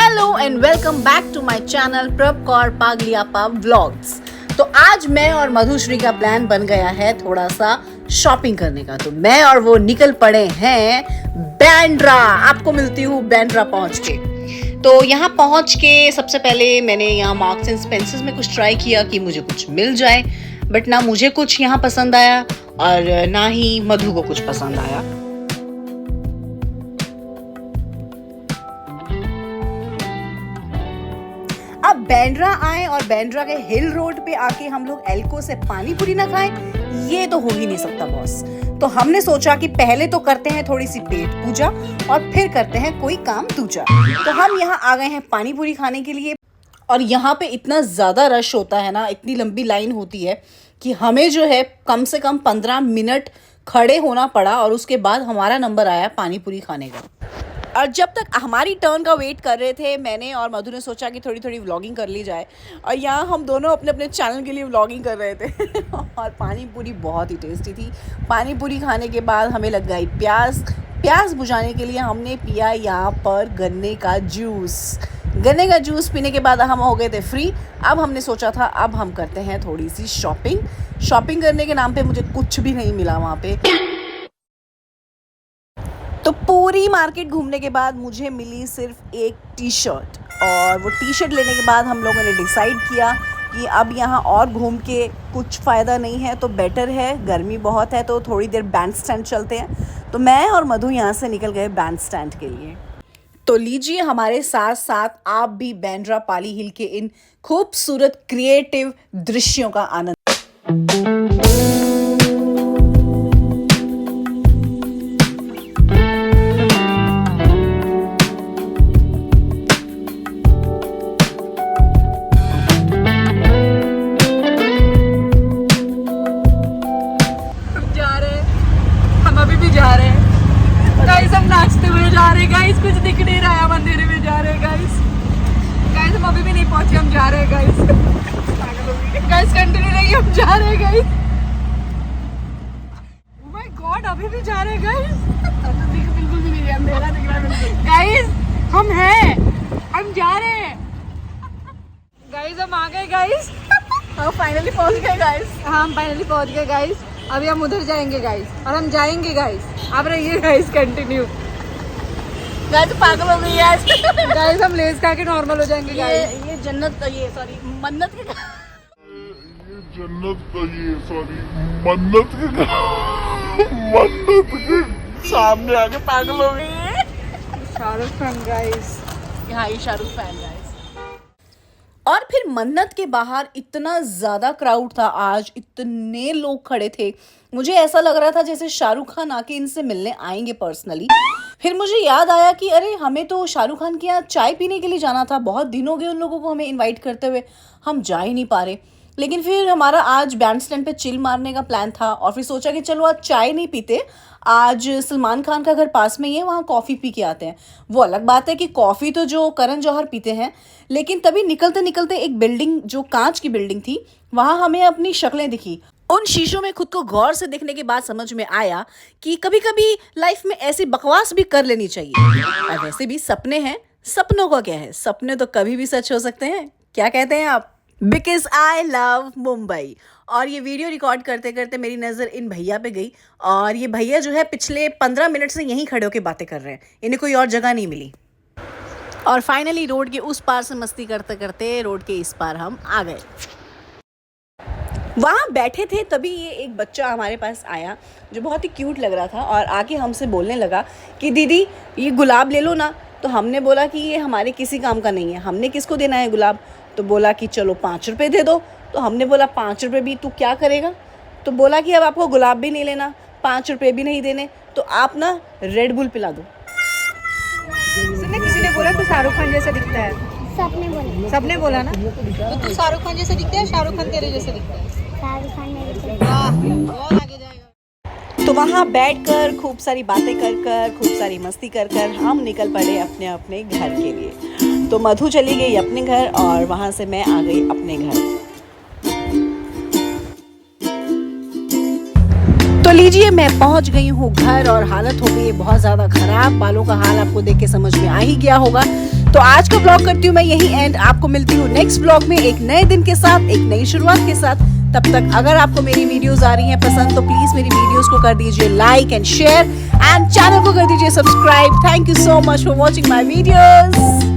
Hello and welcome back to my channel Prabh Kaur पागलियापा vlogs. तो आज मैं और मधुश्री का प्लान बन गया है थोड़ा सा शॉपिंग करने का। तो मैं और वो निकल पड़े हैं बैंड्रा। आपको मिलती हूँ बैंड्रा पहुंच के। तो यहाँ पहुंच के सबसे पहले मैंने यहाँ मार्क्स एंड स्पेंसर्स में कुछ ट्राई किया कि मुझे कुछ मिल जाए, बट ना मुझे कुछ यहाँ पसंद आया और ना ही मधु को कुछ पसंद आया। अब बैंड्रा आए और बैंड्रा के हिल रोड पे आके हम लोग एल्को से पानी पूरी ना खाएं, ये तो हो ही नहीं सकता बॉस। तो हमने सोचा कि पहले तो करते हैं थोड़ी सी पेट पूजा और फिर करते हैं कोई काम दूजा। तो हम यहाँ आ गए हैं पानी पूरी खाने के लिए और यहाँ पे इतना ज़्यादा रश होता है ना, इतनी लंबी लाइन होती है कि हमें जो है कम से कम 15 मिनट खड़े होना पड़ा और उसके बाद हमारा नंबर आया पानी पूरी खाने का। और जब तक हमारी टर्न का वेट कर रहे थे, मैंने और मधु ने सोचा कि थोड़ी थोड़ी व्लॉगिंग कर ली जाए और यहाँ हम दोनों अपने अपने चैनल के लिए व्लॉगिंग कर रहे थे और पानी पूरी बहुत ही टेस्टी थी। पानी पूरी खाने के बाद हमें लग गई प्यास बुझाने के लिए हमने पिया यहाँ पर गन्ने का जूस पीने के बाद हम हो गए थे फ्री। अब हमने सोचा था अब हम करते हैं थोड़ी सी शॉपिंग करने के नाम पे मुझे कुछ भी नहीं मिला वहाँ पे। तो पूरी मार्केट घूमने के बाद मुझे मिली सिर्फ एक टी शर्ट और वो टी शर्ट लेने के बाद हम लोगों ने डिसाइड किया कि अब यहाँ और घूम के कुछ फ़ायदा नहीं है, तो बेटर है, गर्मी बहुत है, तो थोड़ी देर बैंड स्टैंड चलते हैं। तो मैं और मधु यहाँ से निकल गए बैंड स्टैंड के लिए। तो लीजिए हमारे साथ साथ आप भी बैंड्रा पाली हिल के इन खूबसूरत क्रिएटिव दृश्यों का आनंद। हम नाचते हुए जा रहे हैं गाइस, कुछ दिख नहीं रहा है, हम अंधेरे में जा रहे हैं गाइस हम अभी भी नहीं पहुंचे, हम जा रहे हैं गाइस कंटिन्यू रहिए, हम जा रहे हैं गाइस। ओह माय गॉड, अभी भी जा रहे हैं गाइस, बिल्कुल भी नहीं है, अंधेरा दिख रहा है बिल्कुल। गाइस हम जा रहे हैं गाइस, हम आ गए गाइस, हम फाइनली पहुंच गए गाइस, हम फाइनली पहुंच गए गाइस। अभी हम उधर जाएंगे गाइस और हम जाएंगे गाइस, आप रहिए गाइस कंटिन्यू। गाइस पागल हो गई है गाइस, हम लेस खा के नॉर्मल हो जाएंगे गाइस। ये मन्नत का ये मन्नत के सामने आके पागल हो गई है। शाहरुख खान गाइस, यहाँ ये शाहरुख खान गाइस। और फिर मन्नत के बाहर इतना ज़्यादा क्राउड था, आज इतने लोग खड़े थे, मुझे ऐसा लग रहा था जैसे शाहरुख खान आके इनसे मिलने आएंगे पर्सनली। फिर मुझे याद आया कि अरे हमें तो शाहरुख खान के यहाँ चाय पीने के लिए जाना था, बहुत दिन हो गए उन लोगों को हमें इनवाइट करते हुए, हम जा ही नहीं पा रहे। लेकिन फिर हमारा आज बैंड स्टैंड पे चिल मारने का प्लान था और फिर सोचा कि चलो आज चाय नहीं पीते, आज सलमान खान का घर पास में ही है, वहाँ कॉफ़ी पी के आते हैं। वो अलग बात है कि कॉफ़ी तो जो करण जौहर पीते हैं, लेकिन तभी निकलते निकलते एक बिल्डिंग जो कांच की बिल्डिंग थी, वहाँ हमें अपनी शक्लें दिखी। उन शीशों में खुद को गौर से देखने के बाद समझ में आया कि कभी कभी लाइफ में ऐसी बकवास भी कर लेनी चाहिए। और वैसे भी सपने हैं, सपनों का क्या है, सपने तो कभी भी सच हो सकते हैं। क्या कहते हैं आप? Because I love Mumbai. और ये वीडियो रिकॉर्ड करते करते मेरी नज़र इन भैया पे गई और ये भैया जो है पिछले 15 मिनट से यहीं खड़े होकर बातें कर रहे हैं, इन्हें कोई और जगह नहीं मिली। और फाइनली रोड के उस पार से मस्ती करते करते रोड के इस पार हम आ गए। वहाँ बैठे थे तभी ये एक बच्चा हमारे पास आया जो बहुत ही क्यूट लग रहा था और आके हमसे बोलने लगा कि दीदी ये गुलाब ले लो ना। तो हमने बोला कि ये हमारे किसी काम का नहीं है, हमने किसको देना है गुलाब। तो बोला कि चलो 5 रुपये दे दो। तो हमने बोला 5 रुपये भी तू क्या करेगा। तो बोला कि अब आपको गुलाब भी नहीं लेना, 5 रुपये भी नहीं देने, तो आप ना रेड बुल पिला दो। किसी ने बोला तू शाहरुख खान जैसा दिखता है, सबने बोला ना, तो तू शाहरुख खान जैसा दिखता है, शाहरुख खान तेरे जैसा दिखता है। तो वहाँ बैठकर खूब सारी बातें कर खूब सारी मस्ती कर हम निकल पड़े अपने अपने घर के लिए। तो मधु चली गई अपने घर और वहाँ से मैं आ गई अपने घर। तो लीजिए मैं पहुंच गई हूँ घर और हालत हो गई है बहुत ज़्यादा ख़राब। बालों का हाल आपको देख के समझ में आ ही गया होगा। तो आज का ब्लॉग करती हूँ मैं यही एंड। आपको मिलती हूँ नेक्स्ट ब्लॉग में एक नए दिन के साथ, एक नई शुरुआत के साथ। तब तक अगर आपको मेरी वीडियोस आ रही हैं पसंद तो प्लीज मेरी वीडियोस को कर दीजिए like and share and channel को कर दीजिए subscribe. Thank you so much for watching my videos.